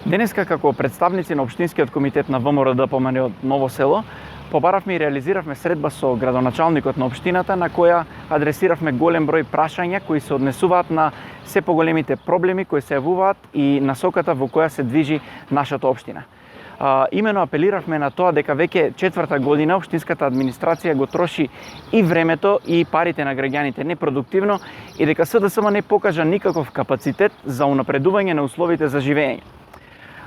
Денеска како представници на Општинскиот комитет на ВМРО ДПМН од Ново село, побаравме и реализиравме средба со градоначалникот на општината на која адресиравме голем број прашања кои се однесуваат на се поголемите проблеми кои се јавуваат и насоката во која се движи нашата општина. Имено апелиравме на тоа дека веќе 4-та година општинската администрација го троши и времето и парите на граѓаните непродуктивно и дека СДСМ не покажа никаков капацитет за унапредување на условите за живење.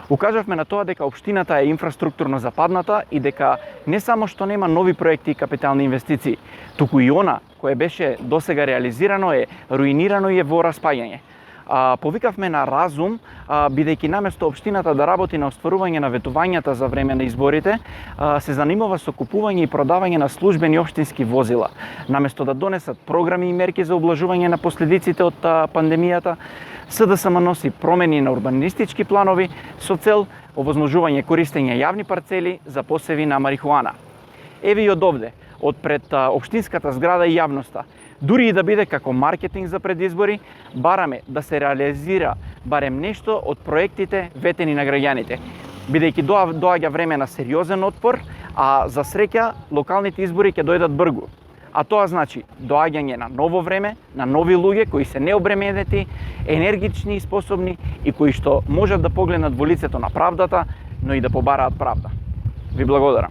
Укажавме на тоа дека општината е инфраструктурно западната и дека не само што нема нови проекти и капитални инвестиции, туку и она кое беше досега реализирано е руинирано и е во распаѓање. Повикавме на разум, бидејќи наместо општината да работи на остварување на ветувањата за време на изборите, се занимава со купување и продавање на службени општински возила. Наместо да донесат програми и мерки за облажување на последиците од пандемијата, СДСМ носи промени на урбанистички планови со цел овозможување користење јавни парцели за посеви на марихуана. Еве и од овде, од пред општинската зграда и јавноста, дури и да биде како маркетинг за предизбори, бараме да се реализира барем нешто од проектите ветени на граѓаните, бидејќи доаѓа време на сериозен отпор, а за среќа локалните избори ќе дојдат бргу. А тоа значи доаѓање на ново време, на нови луѓе кои се необременети, енергични и способни и кои што можат да погледнат во лицето на правдата, но и да побараат правда. Ви благодарам.